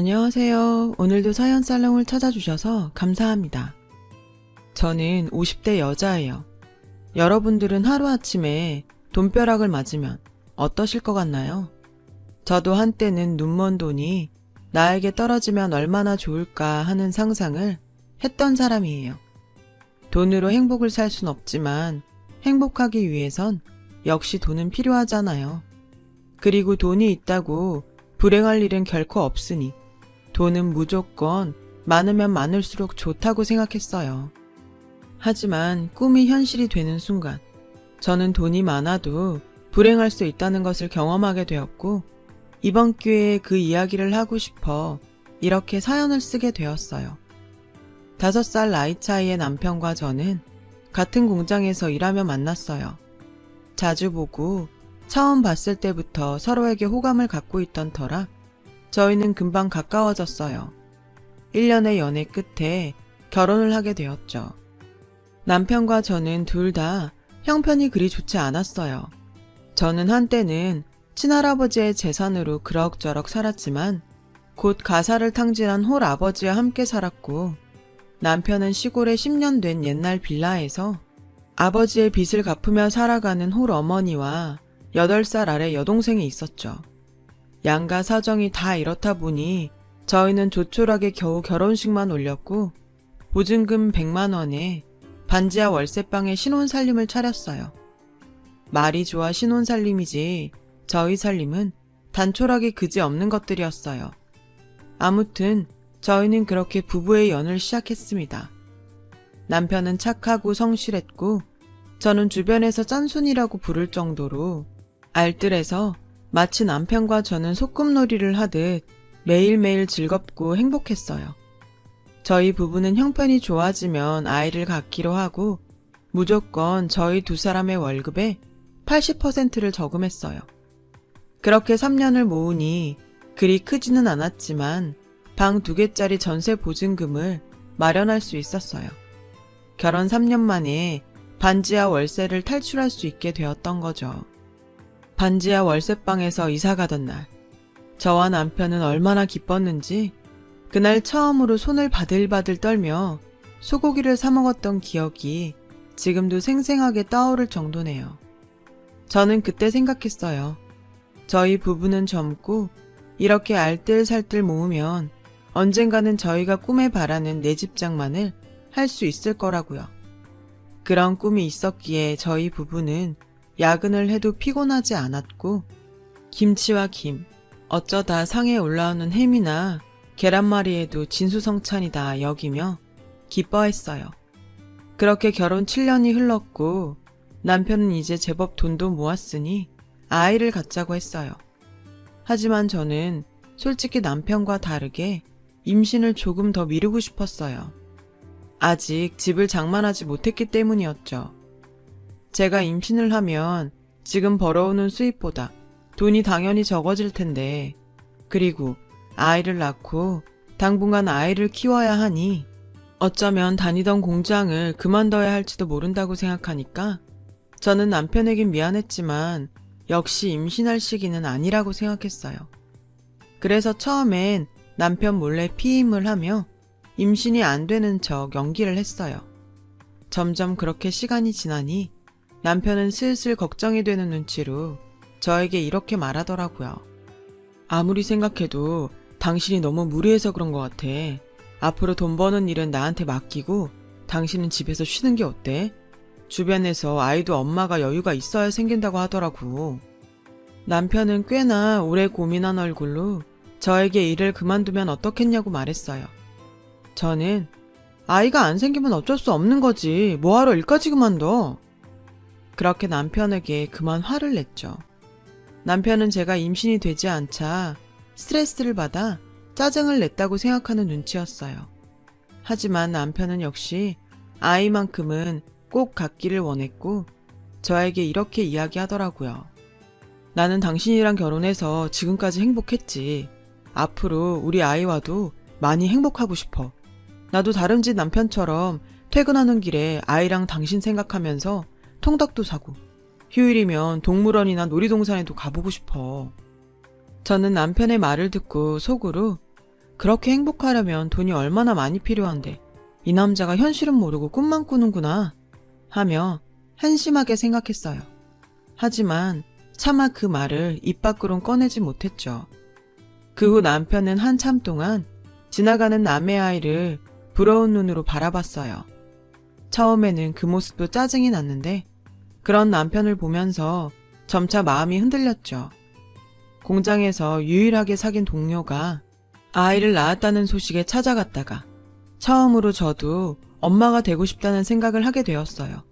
안녕하세요. 오늘도 사연 살롱을 찾아주셔서 감사합니다. 저는 50대 여자예요. 여러분들은 하루아침에 돈벼락을 맞으면 어떠실 것 같나요? 저도 한때는 눈먼 돈이 나에게 떨어지면 얼마나 좋을까 하는 상상을 했던 사람이에요. 돈으로 행복을 살 순 없지만 행복하기 위해선 역시 돈은 필요하잖아요. 그리고 돈이 있다고 불행할 일은 결코 없으니 돈은 무조건 많으면 많을수록 좋다고 생각했어요. 하지만 꿈이 현실이 되는 순간 저는 돈이 많아도 불행할 수 있다는 것을 경험하게 되었고 이번 기회에 그 이야기를 하고 싶어 이렇게 사연을 쓰게 되었어요. 5살 나이 차이의 남편과 저는 같은 공장에서 일하며 만났어요. 자주 보고 처음 봤을 때부터 서로에게 호감을 갖고 있던 터라 저희는 금방 가까워졌어요. 1년의 연애 끝에 결혼을 하게 되었죠. 남편과 저는 둘 다 형편이 그리 좋지 않았어요. 저는 한때는 친할아버지의 재산으로 그럭저럭 살았지만 곧 가사를 탕진한 홀아버지와 함께 살았고 남편은 시골에 10년 된 옛날 빌라에서 아버지의 빚을 갚으며 살아가는 홀어머니와 8살 아래 여동생이 있었죠. 양가 사정이 다 이렇다 보니 저희는 조촐하게 겨우 결혼식만 올렸고 보증금 100만 원에 반지하 월세방에 신혼살림을 차렸어요. 말이 좋아 신혼살림이지 저희 살림은 단촐하게 그지없는 것들이었어요. 아무튼 저희는 그렇게 부부의 연을 시작했습니다. 남편은 착하고 성실했고 저는 주변에서 짠순이라고 부를 정도로 알뜰해서 마치 남편과 저는 소꿉놀이를 하듯 매일매일 즐겁고 행복했어요. 저희 부부는 형편이 좋아지면 아이를 갖기로 하고 무조건 저희 두 사람의 월급의 80%를 저금했어요. 그렇게 3년을 모으니 그리 크지는 않았지만 방 2개짜리 전세 보증금을 마련할 수 있었어요. 결혼 3년 만에 반지하 월세를 탈출할 수 있게 되었던 거죠. 반지하 월세방에서 이사가던 날, 저와 남편은 얼마나 기뻤는지 그날 처음으로 손을 바들바들 떨며 소고기를 사 먹었던 기억이 지금도 생생하게 떠오를 정도네요. 저는 그때 생각했어요. 저희 부부는 젊고 이렇게 알뜰살뜰 모으면 언젠가는 저희가 꿈에 바라는 내 집장만을 할 수 있을 거라고요. 그런 꿈이 있었기에 저희 부부는 야근을 해도 피곤하지 않았고 김치와 김, 어쩌다 상에 올라오는 햄이나 계란말이에도 진수성찬이다 여기며 기뻐했어요. 그렇게 결혼 7년이 흘렀고 남편은 이제 제법 돈도 모았으니 아이를 갖자고 했어요. 하지만 저는 솔직히 남편과 다르게 임신을 조금 더 미루고 싶었어요. 아직 집을 장만하지 못했기 때문이었죠. 제가 임신을 하면 지금 벌어오는 수입보다 돈이 당연히 적어질 텐데, 그리고 아이를 낳고 당분간 아이를 키워야 하니 어쩌면 다니던 공장을 그만둬야 할지도 모른다고 생각하니까 저는 남편에겐 미안했지만 역시 임신할 시기는 아니라고 생각했어요. 그래서 처음엔 남편 몰래 피임을 하며 임신이 안 되는 척 연기를 했어요. 점점 그렇게 시간이 지나니 남편은 슬슬 걱정이 되는 눈치로 저에게 이렇게 말하더라고요. 아무리 생각해도 당신이 너무 무리해서 그런 것 같아. 앞으로 돈 버는 일은 나한테 맡기고 당신은 집에서 쉬는 게 어때? 주변에서 아이도 엄마가 여유가 있어야 생긴다고 하더라고. 남편은 꽤나 오래 고민한 얼굴로 저에게 일을 그만두면 어떻겠냐고 말했어요. 저는 아이가 안 생기면 어쩔 수 없는 거지. 뭐하러 일까지 그만둬? 그렇게 남편에게 그만 화를 냈죠. 남편은 제가 임신이 되지 않자 스트레스를 받아 짜증을 냈다고 생각하는 눈치였어요. 하지만 남편은 역시 아이만큼은 꼭 갖기를 원했고 저에게 이렇게 이야기하더라고요. 나는 당신이랑 결혼해서 지금까지 행복했지. 앞으로 우리 아이와도 많이 행복하고 싶어. 나도 다름쥐 남편처럼 퇴근하는 길에 아이랑 당신 생각하면서 통닭도 사고 휴일이면 동물원이나 놀이동산에도 가보고 싶어. 저는 남편의 말을 듣고 속으로 그렇게 행복하려면 돈이 얼마나 많이 필요한데 이 남자가 현실은 모르고 꿈만 꾸는구나 하며 한심하게 생각했어요. 하지만 차마 그 말을 입 밖으론 꺼내지 못했죠. 그 후 남편은 한참 동안 지나가는 남의 아이를 부러운 눈으로 바라봤어요. 처음에는 그 모습도 짜증이 났는데 그런 남편을 보면서 점차 마음이 흔들렸죠. 공장에서 유일하게 사귄 동료가 아이를 낳았다는 소식에 찾아갔다가 처음으로 저도 엄마가 되고 싶다는 생각을 하게 되었어요.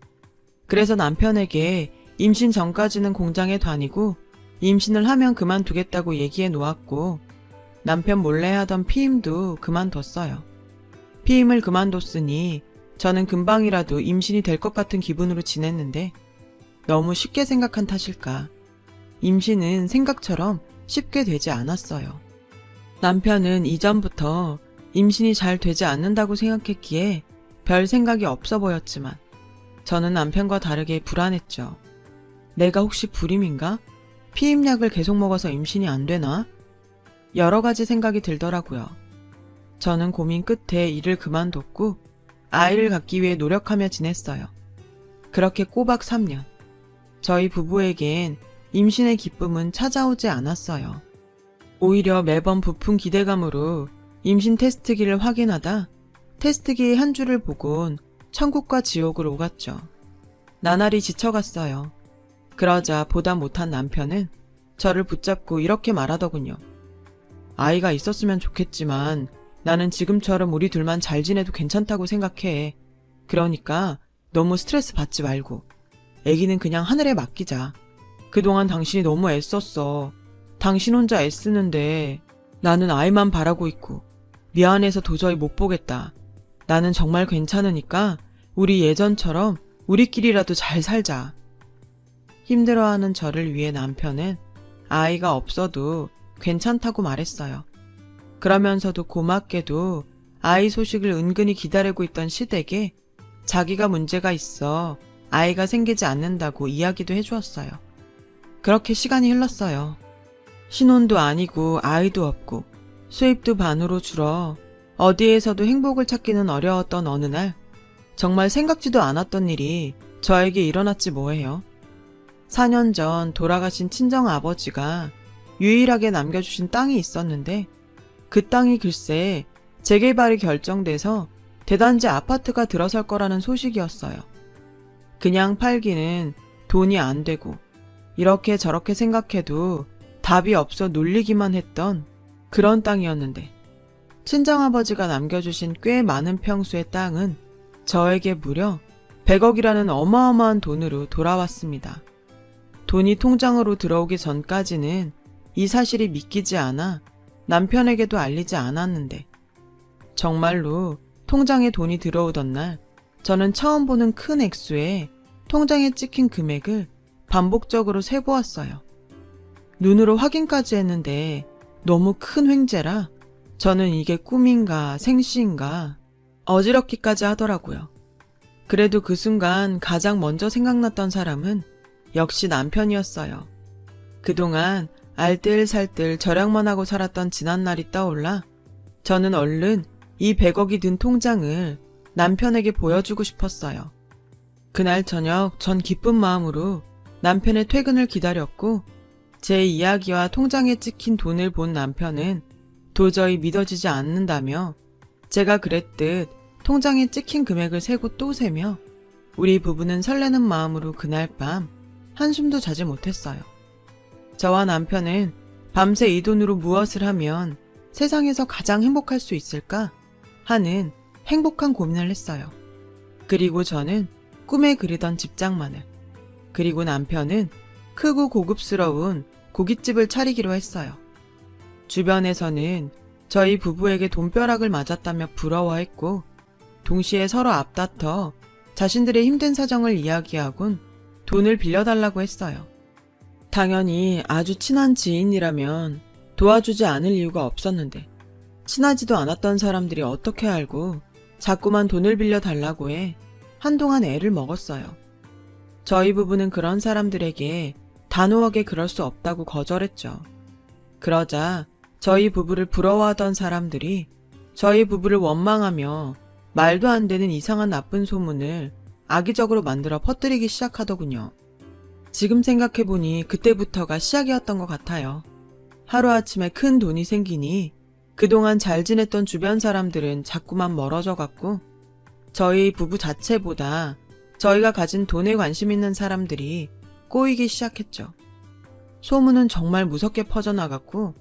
그래서 남편에게 임신 전까지는 공장에 다니고 임신을 하면 그만두겠다고 얘기해 놓았고 남편 몰래 하던 피임도 그만뒀어요. 피임을 그만뒀으니 저는 금방이라도 임신이 될 것 같은 기분으로 지냈는데 너무 쉽게 생각한 탓일까. 임신은 생각처럼 쉽게 되지 않았어요. 남편은 이전부터 임신이 잘 되지 않는다고 생각했기에 별 생각이 없어 보였지만 저는 남편과 다르게 불안했죠. 내가 혹시 불임인가? 피임약을 계속 먹어서 임신이 안 되나? 여러 가지 생각이 들더라고요. 저는 고민 끝에 일을 그만뒀고 아이를 갖기 위해 노력하며 지냈어요. 그렇게 꼬박 3년. 저희 부부에겐 임신의 기쁨은 찾아오지 않았어요. 오히려 매번 부푼 기대감으로 임신 테스트기를 확인하다 테스트기의 한 줄을 보곤 천국과 지옥을 오갔죠. 나날이 지쳐갔어요. 그러자 보다 못한 남편은 저를 붙잡고 이렇게 말하더군요. 아이가 있었으면 좋겠지만 나는 지금처럼 우리 둘만 잘 지내도 괜찮다고 생각해. 그러니까 너무 스트레스 받지 말고 아기는 그냥 하늘에 맡기자. 그동안 당신이 너무 애썼어. 당신 혼자 애쓰는데 나는 아이만 바라고 있고 미안해서 도저히 못 보겠다. 나는 정말 괜찮으니까 우리 예전처럼 우리끼리라도 잘 살자. 힘들어하는 저를 위해 남편은 아이가 없어도 괜찮다고 말했어요. 그러면서도 고맙게도 아이 소식을 은근히 기다리고 있던 시댁에 자기가 문제가 있어 아이가 생기지 않는다고 이야기도 해주었어요. 그렇게 시간이 흘렀어요. 신혼도 아니고 아이도 없고 수입도 반으로 줄어 어디에서도 행복을 찾기는 어려웠던 어느 날 정말 생각지도 않았던 일이 저에게 일어났지 뭐예요. 4년 전 돌아가신 친정아버지가 유일하게 남겨주신 땅이 있었는데 그 땅이 글쎄 재개발이 결정돼서 대단지 아파트가 들어설 거라는 소식이었어요. 그냥 팔기는 돈이 안 되고 이렇게 저렇게 생각해도 답이 없어 놀리기만 했던 그런 땅이었는데 친정아버지가 남겨주신 꽤 많은 평수의 땅은 저에게 무려 100억이라는 어마어마한 돈으로 돌아왔습니다. 돈이 통장으로 들어오기 전까지는 이 사실이 믿기지 않아 남편에게도 알리지 않았는데 정말로 통장에 돈이 들어오던 날 저는 처음 보는 큰 액수에 통장에 찍힌 금액을 반복적으로 세보았어요. 눈으로 확인까지 했는데 너무 큰 횡재라 저는 이게 꿈인가 생시인가 어지럽기까지 하더라고요. 그래도 그 순간 가장 먼저 생각났던 사람은 역시 남편이었어요. 그동안 알뜰살뜰 절약만 하고 살았던 지난날이 떠올라 저는 얼른 이 100억이 든 통장을 남편에게 보여주고 싶었어요. 그날 저녁 전 기쁜 마음으로 남편의 퇴근을 기다렸고 제 이야기와 통장에 찍힌 돈을 본 남편은 도저히 믿어지지 않는다며 제가 그랬듯 통장에 찍힌 금액을 세고 또 세며 우리 부부는 설레는 마음으로 그날 밤 한숨도 자지 못했어요. 저와 남편은 밤새 이 돈으로 무엇을 하면 세상에서 가장 행복할 수 있을까 하는 행복한 고민을 했어요. 그리고 저는 꿈에 그리던 집장만을, 그리고 남편은 크고 고급스러운 고깃집을 차리기로 했어요. 주변에서는 저희 부부에게 돈벼락을 맞았다며 부러워했고 동시에 서로 앞다퉈 자신들의 힘든 사정을 이야기하곤 돈을 빌려달라고 했어요. 당연히 아주 친한 지인이라면 도와주지 않을 이유가 없었는데 친하지도 않았던 사람들이 어떻게 알고 자꾸만 돈을 빌려달라고 해 한동안 애를 먹었어요. 저희 부부는 그런 사람들에게 단호하게 그럴 수 없다고 거절했죠. 그러자 저희 부부를 부러워하던 사람들이 저희 부부를 원망하며 말도 안 되는 이상한 나쁜 소문을 악의적으로 만들어 퍼뜨리기 시작하더군요. 지금 생각해보니 그때부터가 시작이었던 것 같아요. 하루아침에 큰 돈이 생기니 그동안 잘 지냈던 주변 사람들은 자꾸만 멀어져 갔고 저희 부부 자체보다 저희가 가진 돈에 관심 있는 사람들이 꼬이기 시작했죠. 소문은 정말 무섭게 퍼져나갔고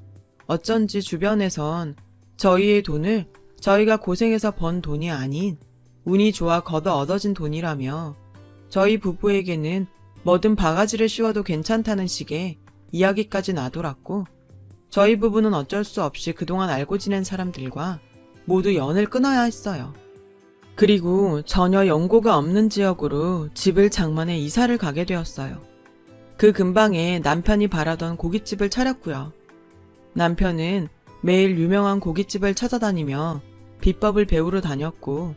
어쩐지 주변에선 저희의 돈을 저희가 고생해서 번 돈이 아닌 운이 좋아 걷어 얻어진 돈이라며 저희 부부에게는 뭐든 바가지를 씌워도 괜찮다는 식의 이야기까지 나돌았고 저희 부부는 어쩔 수 없이 그동안 알고 지낸 사람들과 모두 연을 끊어야 했어요. 그리고 전혀 연고가 없는 지역으로 집을 장만해 이사를 가게 되었어요. 그 근방에 남편이 바라던 고깃집을 차렸고요. 남편은 매일 유명한 고깃집을 찾아다니며 비법을 배우러 다녔고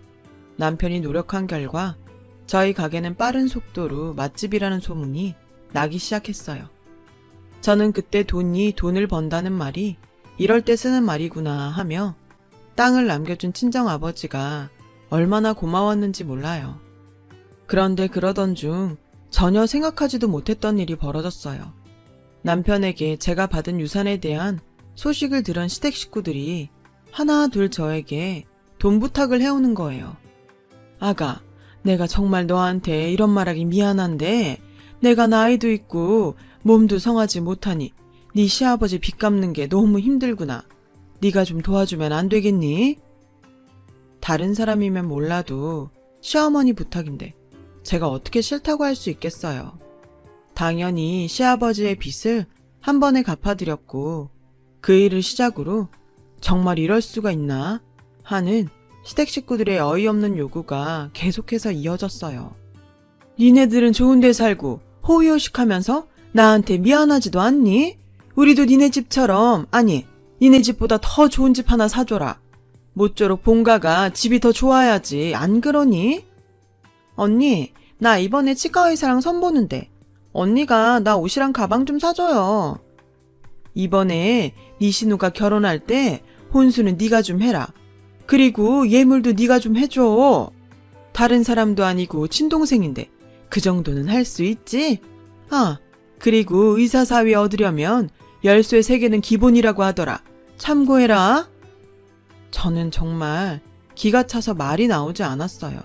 남편이 노력한 결과 저희 가게는 빠른 속도로 맛집이라는 소문이 나기 시작했어요. 저는 그때 돈이 돈을 번다는 말이 이럴 때 쓰는 말이구나 하며 땅을 남겨준 친정아버지가 얼마나 고마웠는지 몰라요. 그런데 그러던 중 전혀 생각하지도 못했던 일이 벌어졌어요. 남편에게 제가 받은 유산에 대한 소식을 들은 시댁 식구들이 하나 둘 저에게 돈 부탁을 해오는 거예요. 아가, 내가 정말 너한테 이런 말하기 미안한데 내가 나이도 있고 몸도 성하지 못하니 네 시아버지 빚 갚는 게 너무 힘들구나. 네가 좀 도와주면 안 되겠니? 다른 사람이면 몰라도 시어머니 부탁인데 제가 어떻게 싫다고 할 수 있겠어요. 당연히 시아버지의 빚을 한 번에 갚아드렸고 그 일을 시작으로 정말 이럴 수가 있나 하는 시댁 식구들의 어이없는 요구가 계속해서 이어졌어요. 니네들은 좋은 데 살고 호의호식하면서 나한테 미안하지도 않니? 우리도 니네 집처럼, 아니 니네 집보다 더 좋은 집 하나 사줘라. 모쪼록 본가가 집이 더 좋아야지, 안 그러니? 언니, 나 이번에 치과의사랑 선보는데 언니가 나 옷이랑 가방 좀 사줘요. 이번에 네 신우가 결혼할 때 혼수는 네가 좀 해라. 그리고 예물도 네가 좀 해줘. 다른 사람도 아니고 친동생인데 그 정도는 할 수 있지? 아, 그리고 의사 사위 얻으려면 열쇠 3개는 기본이라고 하더라. 참고해라. 저는 정말 기가 차서 말이 나오지 않았어요.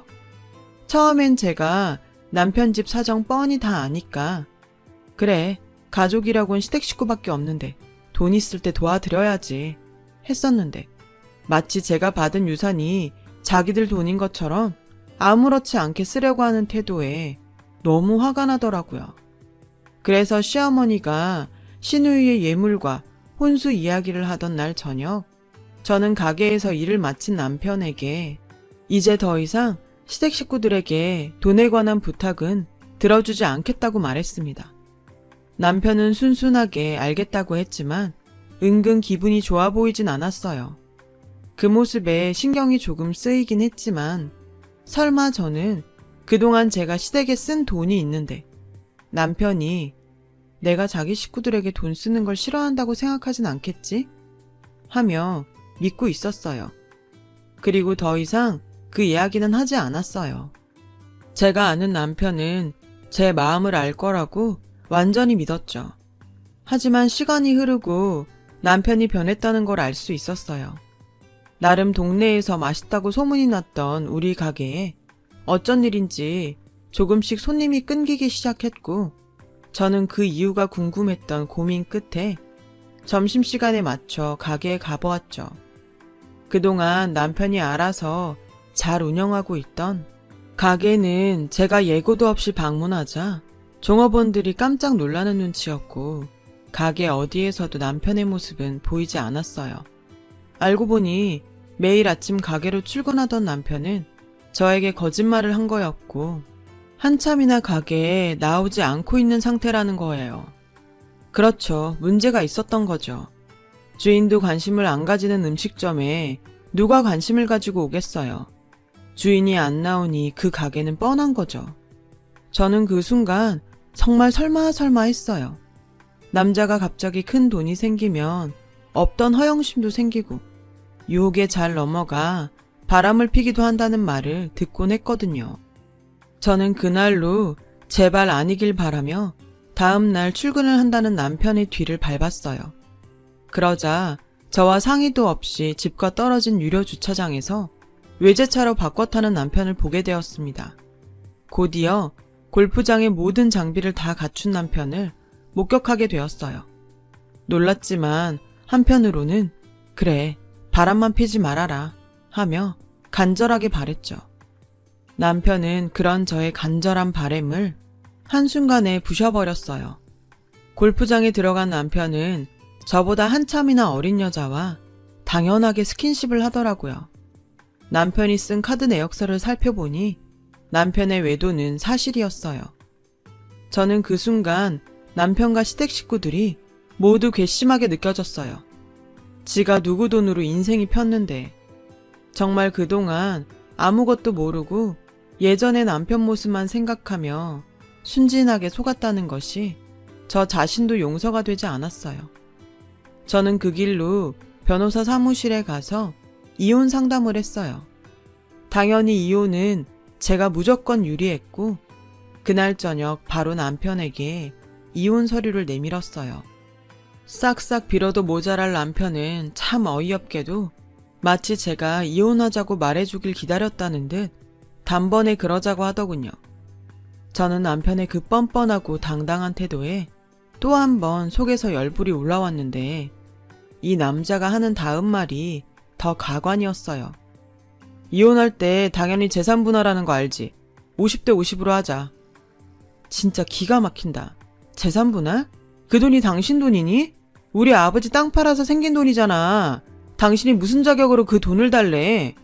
처음엔 제가 남편 집 사정 뻔히 다 아니까 그래, 가족이라곤 시댁 식구밖에 없는데 돈 있을 때 도와드려야지 했었는데 마치 제가 받은 유산이 자기들 돈인 것처럼 아무렇지 않게 쓰려고 하는 태도에 너무 화가 나더라고요. 그래서 시어머니가 시누이의 예물과 혼수 이야기를 하던 날 저녁 저는 가게에서 일을 마친 남편에게 이제 더 이상 시댁 식구들에게 돈에 관한 부탁은 들어주지 않겠다고 말했습니다. 남편은 순순하게 알겠다고 했지만 은근 기분이 좋아 보이진 않았어요. 그 모습에 신경이 조금 쓰이긴 했지만 설마 저는 그동안 제가 시댁에 쓴 돈이 있는데 남편이 내가 자기 식구들에게 돈 쓰는 걸 싫어한다고 생각하진 않겠지? 하며 믿고 있었어요. 그리고 더 이상 그 이야기는 하지 않았어요. 제가 아는 남편은 제 마음을 알 거라고 완전히 믿었죠. 하지만 시간이 흐르고 남편이 변했다는 걸 알 수 있었어요. 나름 동네에서 맛있다고 소문이 났던 우리 가게에 어쩐 일인지 조금씩 손님이 끊기기 시작했고 저는 그 이유가 궁금했던 고민 끝에 점심시간에 맞춰 가게에 가보았죠. 그동안 남편이 알아서 잘 운영하고 있던 가게는 제가 예고도 없이 방문하자 종업원들이 깜짝 놀라는 눈치였고 가게 어디에서도 남편의 모습은 보이지 않았어요. 알고 보니 매일 아침 가게로 출근하던 남편은 저에게 거짓말을 한 거였고 한참이나 가게에 나오지 않고 있는 상태라는 거예요. 그렇죠. 문제가 있었던 거죠. 주인도 관심을 안 가지는 음식점에 누가 관심을 가지고 오겠어요. 주인이 안 나오니 그 가게는 뻔한 거죠. 저는 그 순간 정말 설마 했어요. 남자가 갑자기 큰 돈이 생기면 없던 허영심도 생기고 유혹에 잘 넘어가 바람을 피기도 한다는 말을 듣곤 했거든요. 저는 그날로 제발 아니길 바라며 다음날 출근을 한다는 남편의 뒤를 밟았어요. 그러자 저와 상의도 없이 집과 떨어진 유료 주차장에서 외제차로 바꿔 타는 남편을 보게 되었습니다. 곧이어 골프장의 모든 장비를 다 갖춘 남편을 목격하게 되었어요. 놀랐지만 한편으로는 그래, 바람만 피지 말아라 하며 간절하게 바랬죠. 남편은 그런 저의 간절한 바램을 한순간에 부셔버렸어요. 골프장에 들어간 남편은 저보다 한참이나 어린 여자와 당연하게 스킨십을 하더라고요. 남편이 쓴 카드 내역서를 살펴보니 남편의 외도는 사실이었어요. 저는 그 순간 남편과 시댁 식구들이 모두 괘씸하게 느껴졌어요. 지가 누구 돈으로 인생이 폈는데 정말 그동안 아무것도 모르고 예전의 남편 모습만 생각하며 순진하게 속았다는 것이 저 자신도 용서가 되지 않았어요. 저는 그 길로 변호사 사무실에 가서 이혼 상담을 했어요. 당연히 이혼은 제가 무조건 유리했고 그날 저녁 바로 남편에게 이혼 서류를 내밀었어요. 싹싹 빌어도 모자랄 남편은 참 어이없게도 마치 제가 이혼하자고 말해주길 기다렸다는 듯 단번에 그러자고 하더군요. 저는 남편의 그 뻔뻔하고 당당한 태도에 또 한 번 속에서 열불이 올라왔는데 이 남자가 하는 다음 말이 더 가관이었어요. 이혼할 때 당연히 재산 분할하는 거 알지? 50대 50으로 하자. 진짜 기가 막힌다. 재산 분할? 그 돈이 당신 돈이니? 우리 아버지 땅 팔아서 생긴 돈이잖아. 당신이 무슨 자격으로 그 돈을 달래?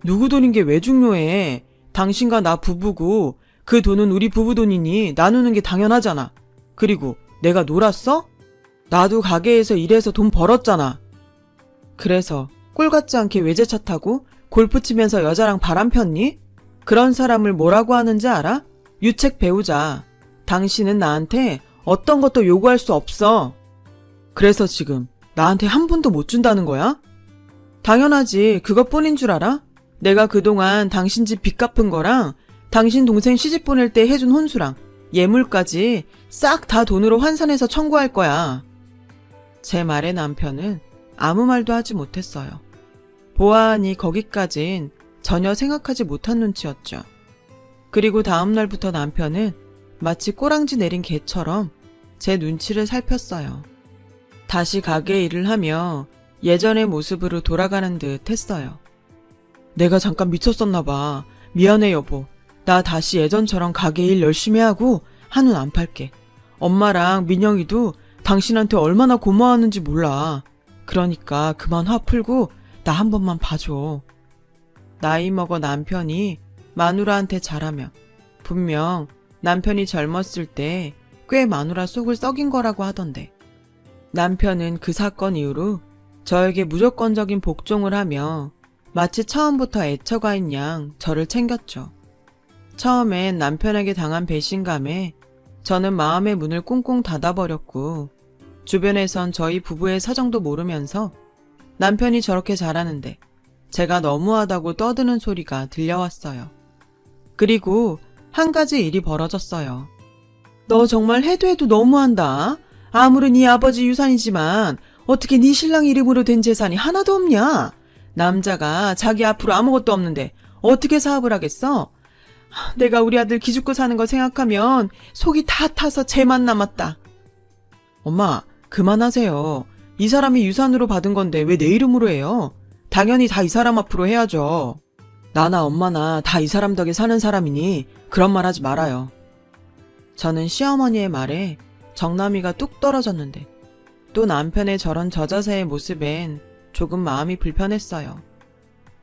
누구 돈인 게 왜 중요해? 당신과 나 부부고 그 돈은 우리 부부 돈이니 나누는 게 당연하잖아. 그리고 내가 놀았어? 나도 가게에서 일해서 돈 벌었잖아. 그래서 꼴 같지 않게 외제차 타고 골프 치면서 여자랑 바람 폈니? 그런 사람을 뭐라고 하는지 알아? 유책 배우자. 당신은 나한테 어떤 것도 요구할 수 없어. 그래서 지금 나한테 한 푼도 못 준다는 거야? 당연하지. 그것뿐인 줄 알아? 내가 그동안 당신 집 빚 갚은 거랑 당신 동생 시집 보낼 때 해준 혼수랑 예물까지 싹 다 돈으로 환산해서 청구할 거야. 제 말에 남편은 아무 말도 하지 못했어요. 보아하니 거기까진 전혀 생각하지 못한 눈치였죠. 그리고 다음 날부터 남편은 마치 꼬랑지 내린 개처럼 제 눈치를 살폈어요. 다시 가게 일을 하며 예전의 모습으로 돌아가는 듯 했어요. 내가 잠깐 미쳤었나 봐. 미안해 여보. 나 다시 예전처럼 가게 일 열심히 하고 한눈 안 팔게. 엄마랑 민영이도 당신한테 얼마나 고마웠는지 몰라. 그러니까 그만 화 풀고 나 한 번만 봐줘. 나이 먹어 남편이 마누라한테 잘하며 분명 남편이 젊었을 때 꽤 마누라 속을 썩인 거라고 하던데 남편은 그 사건 이후로 저에게 무조건적인 복종을 하며 마치 처음부터 애처가인 양 저를 챙겼죠. 처음엔 남편에게 당한 배신감에 저는 마음의 문을 꽁꽁 닫아버렸고 주변에선 저희 부부의 사정도 모르면서 남편이 저렇게 잘하는데 제가 너무하다고 떠드는 소리가 들려왔어요. 그리고 한 가지 일이 벌어졌어요. 너 정말 해도 해도 너무한다. 아무리 네 아버지 유산이지만 어떻게 네 신랑 이름으로 된 재산이 하나도 없냐? 남자가 자기 앞으로 아무것도 없는데 어떻게 사업을 하겠어? 내가 우리 아들 기죽고 사는 거 생각하면 속이 다 타서 쟤만 남았다. 엄마, 그만하세요. 이 사람이 유산으로 받은 건데 왜 내 이름으로 해요? 당연히 다 이 사람 앞으로 해야죠. 나나 엄마나 다 이 사람 덕에 사는 사람이니 그런 말 하지 말아요. 저는 시어머니의 말에 정남이가 뚝 떨어졌는데 또 남편의 저런 저자세의 모습엔 조금 마음이 불편했어요.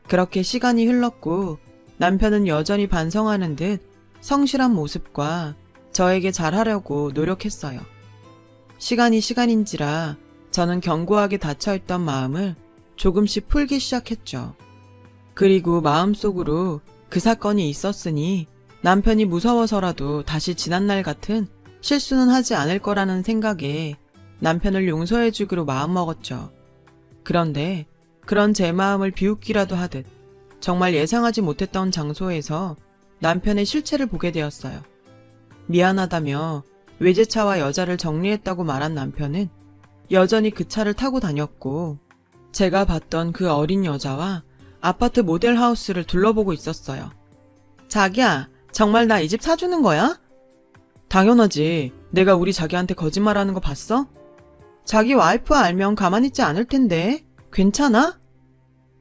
그렇게 시간이 흘렀고 남편은 여전히 반성하는 듯 성실한 모습과 저에게 잘하려고 노력했어요. 시간이 시간인지라 저는 견고하게 닫혀있던 마음을 조금씩 풀기 시작했죠. 그리고 마음속으로 그 사건이 있었으니 남편이 무서워서라도 다시 지난날 같은 실수는 하지 않을 거라는 생각에 남편을 용서해주기로 마음먹었죠. 그런데 그런 제 마음을 비웃기라도 하듯 정말 예상하지 못했던 장소에서 남편의 실체를 보게 되었어요. 미안하다며 외제차와 여자를 정리했다고 말한 남편은 여전히 그 차를 타고 다녔고 제가 봤던 그 어린 여자와 아파트 모델하우스를 둘러보고 있었어요. 자기야, 정말 나 이 집 사주는 거야? 당연하지. 내가 우리 자기한테 거짓말하는 거 봤어? 자기 와이프 알면 가만히 있지 않을 텐데. 괜찮아?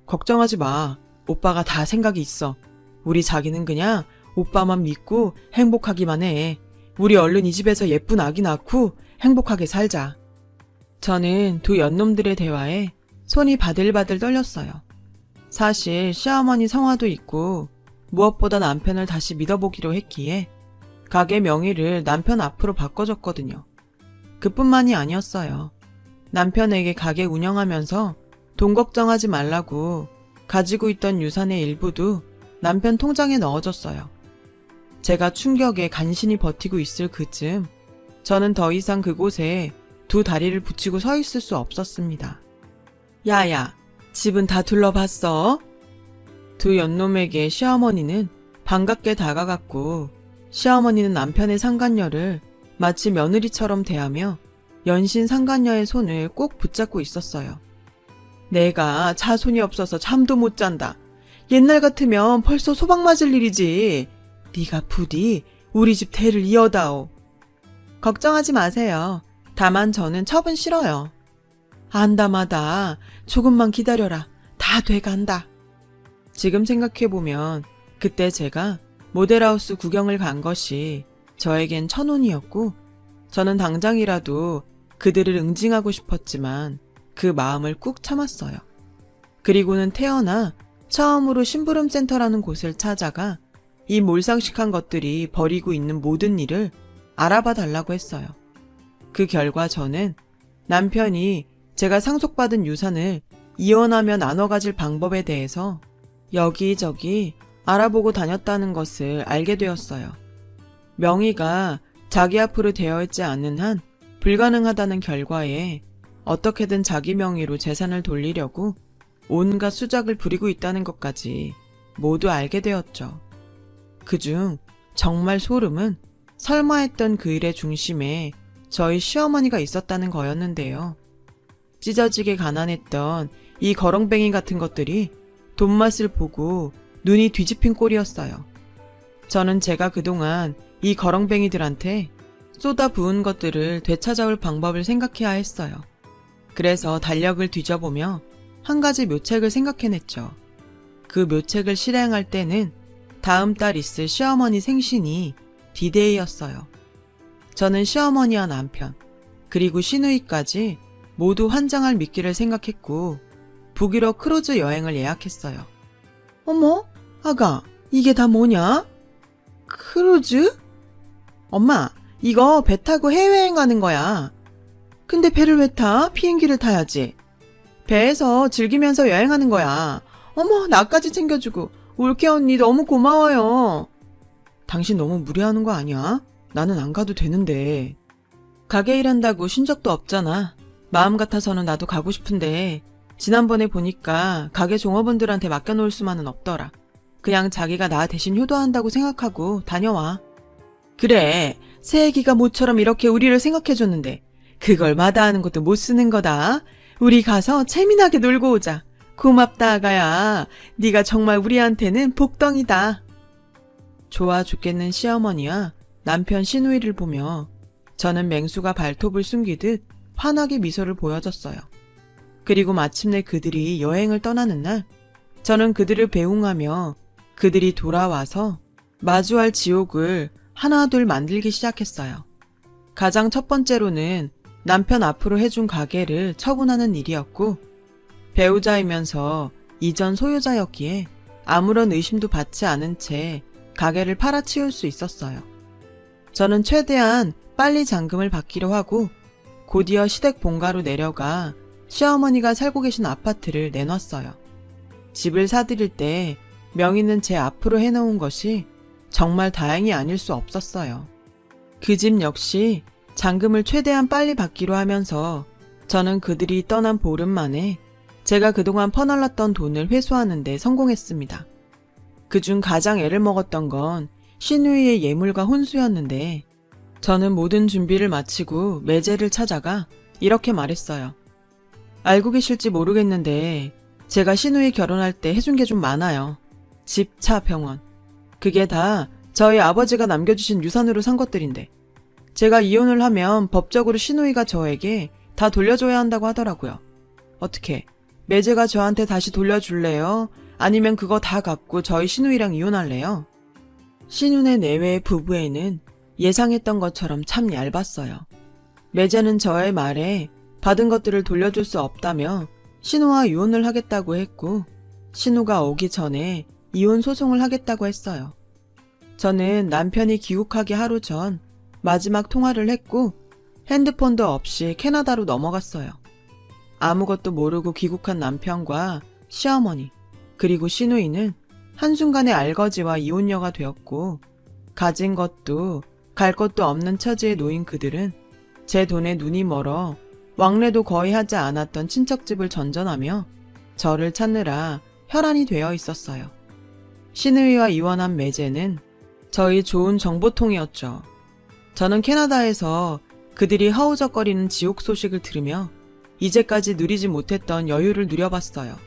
걱정하지 마. 오빠가 다 생각이 있어. 우리 자기는 그냥 오빠만 믿고 행복하기만 해. 우리 얼른 이 집에서 예쁜 아기 낳고 행복하게 살자. 저는 두 연놈들의 대화에 손이 바들바들 떨렸어요. 사실 시어머니 성화도 있고 무엇보다 남편을 다시 믿어보기로 했기에 가게 명의를 남편 앞으로 바꿔줬거든요. 그뿐만이 아니었어요. 남편에게 가게 운영하면서 돈 걱정하지 말라고 가지고 있던 유산의 일부도 남편 통장에 넣어줬어요. 제가 충격에 간신히 버티고 있을 그쯤 저는 더 이상 그곳에 두 다리를 붙이고 서 있을 수 없었습니다. 야야, 집은 다 둘러봤어? 두 연놈에게 시어머니는 반갑게 다가갔고 시어머니는 남편의 상간녀를 마치 며느리처럼 대하며 연신 상간녀의 손을 꼭 붙잡고 있었어요. 내가 자손이 없어서 잠도 못 잔다. 옛날 같으면 벌써 소방 맞을 일이지. 네가 부디 우리 집 대를 이어다오. 걱정하지 마세요. 다만 저는 첩은 싫어요. 안다마다 조금만 기다려라. 다 돼간다. 지금 생각해보면 그때 제가 모델하우스 구경을 간 것이 저에겐 천운이었고 저는 당장이라도 그들을 응징하고 싶었지만 그 마음을 꾹 참았어요. 그리고는 태어나 처음으로 심부름센터라는 곳을 찾아가 이 몰상식한 것들이 벌이고 있는 모든 일을 알아봐 달라고 했어요. 그 결과 저는 남편이 제가 상속받은 유산을 이혼하며 나눠 가질 방법에 대해서 여기저기 알아보고 다녔다는 것을 알게 되었어요. 명의가 자기 앞으로 되어 있지 않는 한 불가능하다는 결과에 어떻게든 자기 명의로 재산을 돌리려고 온갖 수작을 부리고 있다는 것까지 모두 알게 되었죠. 그중 정말 소름은 설마 했던 그 일의 중심에 저희 시어머니가 있었다는 거였는데요. 찢어지게 가난했던 이 거렁뱅이 같은 것들이 돈맛을 보고 눈이 뒤집힌 꼴이었어요. 저는 제가 그동안 이 거렁뱅이들한테 쏟아 부은 것들을 되찾아올 방법을 생각해야 했어요. 그래서 달력을 뒤져보며 한 가지 묘책을 생각해냈죠. 그 묘책을 실행할 때는 다음 달 있을 시어머니 생신이 디데이였어요. 저는 시어머니와 남편, 그리고 시누이까지 모두 환장할 미끼를 생각했고 북유럽 크루즈 여행을 예약했어요. 어머, 아가, 이게 다 뭐냐? 크루즈? 엄마, 이거 배 타고 해외여행 가는 거야. 근데 배를 왜 타? 비행기를 타야지. 배에서 즐기면서 여행하는 거야. 어머, 나까지 챙겨주고. 올케 언니 너무 고마워요. 당신 너무 무리하는 거 아니야? 나는 안 가도 되는데. 가게 일한다고 쉰 적도 없잖아. 마음 같아서는 나도 가고 싶은데 지난번에 보니까 가게 종업원들한테 맡겨놓을 수만은 없더라. 그냥 자기가 나 대신 효도한다고 생각하고 다녀와. 그래, 새애기가 모처럼 이렇게 우리를 생각해줬는데 그걸 마다하는 것도 못 쓰는 거다. 우리 가서 재미나게 놀고 오자. 고맙다 아가야. 네가 정말 우리한테는 복덩이다. 좋아 죽겠는 시어머니와 남편 시누이를 보며 저는 맹수가 발톱을 숨기듯 환하게 미소를 보여줬어요. 그리고 마침내 그들이 여행을 떠나는 날 저는 그들을 배웅하며 그들이 돌아와서 마주할 지옥을 하나둘 만들기 시작했어요. 가장 첫 번째로는 남편 앞으로 해준 가게를 처분하는 일이었고 배우자이면서 이전 소유자였기에 아무런 의심도 받지 않은 채 가게를 팔아치울 수 있었어요. 저는 최대한 빨리 잔금을 받기로 하고 곧이어 시댁 본가로 내려가 시어머니가 살고 계신 아파트를 내놨어요. 집을 사드릴 때 명의는 제 앞으로 해놓은 것이 정말 다행이 아닐 수 없었어요. 그 집 역시 잔금을 최대한 빨리 받기로 하면서 저는 그들이 떠난 보름 만에 제가 그동안 퍼날랐던 돈을 회수하는 데 성공했습니다. 그중 가장 애를 먹었던 건 신우이의 예물과 혼수였는데 저는 모든 준비를 마치고 매제를 찾아가 이렇게 말했어요. 알고 계실지 모르겠는데 제가 신우이 결혼할 때 해준 게 좀 많아요. 집, 차, 병원. 그게 다 저희 아버지가 남겨주신 유산으로 산 것들인데 제가 이혼을 하면 법적으로 신우이가 저에게 다 돌려줘야 한다고 하더라고요. 어떻게 매제가 저한테 다시 돌려줄래요? 아니면 그거 다 갖고 저희 신우이랑 이혼할래요? 신혼의 내외의 부부애는 예상했던 것처럼 참 얇았어요. 매제는 저의 말에 받은 것들을 돌려줄 수 없다며 신우와 이혼을 하겠다고 했고 신우가 오기 전에 이혼 소송을 하겠다고 했어요. 저는 남편이 귀국하기 하루 전 마지막 통화를 했고 핸드폰도 없이 캐나다로 넘어갔어요. 아무것도 모르고 귀국한 남편과 시어머니 그리고 신우이는 한순간에 알거지와 이혼녀가 되었고 가진 것도 갈 것도 없는 처지에 놓인 그들은 제 돈에 눈이 멀어 왕래도 거의 하지 않았던 친척집을 전전하며 저를 찾느라 혈안이 되어 있었어요. 신우이와 이혼한 매제는 저희 좋은 정보통이었죠. 저는 캐나다에서 그들이 허우적거리는 지옥 소식을 들으며 이제까지 누리지 못했던 여유를 누려봤어요.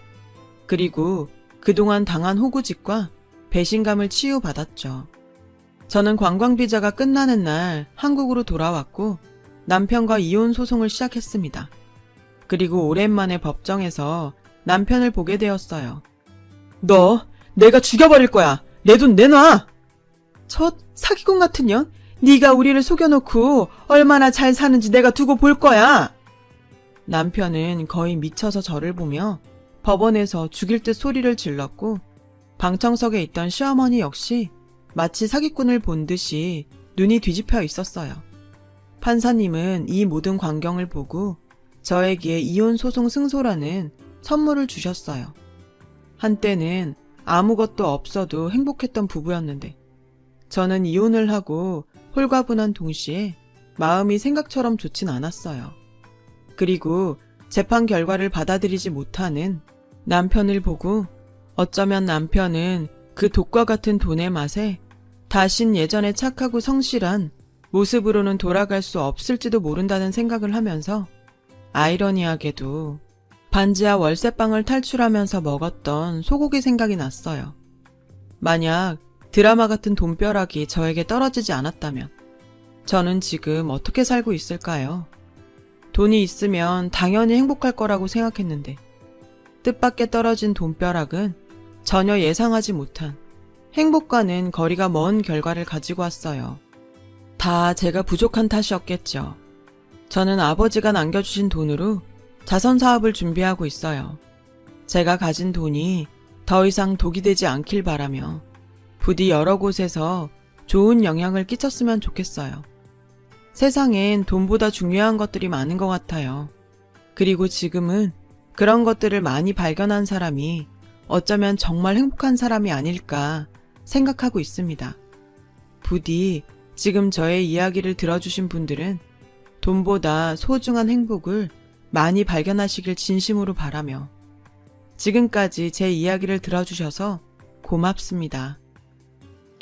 그리고 그동안 당한 호구짓과 배신감을 치유받았죠. 저는 관광비자가 끝나는 날 한국으로 돌아왔고 남편과 이혼 소송을 시작했습니다. 그리고 오랜만에 법정에서 남편을 보게 되었어요. 너 내가 죽여버릴 거야. 내 돈 내놔. 저 사기꾼 같은 년? 네가 우리를 속여놓고 얼마나 잘 사는지 내가 두고 볼 거야. 남편은 거의 미쳐서 저를 보며 법원에서 죽일 듯 소리를 질렀고 방청석에 있던 시어머니 역시 마치 사기꾼을 본 듯이 눈이 뒤집혀 있었어요. 판사님은 이 모든 광경을 보고 저에게 이혼 소송 승소라는 선물을 주셨어요. 한때는 아무것도 없어도 행복했던 부부였는데 저는 이혼을 하고 홀가분한 동시에 마음이 생각처럼 좋진 않았어요. 그리고 재판 결과를 받아들이지 못하는 남편을 보고 어쩌면 남편은 그 독과 같은 돈의 맛에 다신 예전에 착하고 성실한 모습으로는 돌아갈 수 없을지도 모른다는 생각을 하면서 아이러니하게도 반지하 월세방을 탈출하면서 먹었던 소고기 생각이 났어요. 만약 드라마 같은 돈벼락이 저에게 떨어지지 않았다면 저는 지금 어떻게 살고 있을까요? 돈이 있으면 당연히 행복할 거라고 생각했는데 뜻밖의 떨어진 돈벼락은 전혀 예상하지 못한 행복과는 거리가 먼 결과를 가지고 왔어요. 다 제가 부족한 탓이었겠죠. 저는 아버지가 남겨주신 돈으로 자선사업을 준비하고 있어요. 제가 가진 돈이 더 이상 독이 되지 않길 바라며 부디 여러 곳에서 좋은 영향을 끼쳤으면 좋겠어요. 세상엔 돈보다 중요한 것들이 많은 것 같아요. 그리고 지금은 그런 것들을 많이 발견한 사람이 어쩌면 정말 행복한 사람이 아닐까 생각하고 있습니다. 부디 지금 저의 이야기를 들어주신 분들은 돈보다 소중한 행복을 많이 발견하시길 진심으로 바라며 지금까지 제 이야기를 들어주셔서 고맙습니다.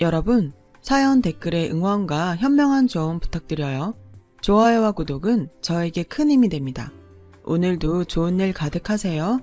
여러분, 사연 댓글에 응원과 현명한 조언 부탁드려요. 좋아요와 구독은 저에게 큰 힘이 됩니다. 오늘도 좋은 일 가득하세요.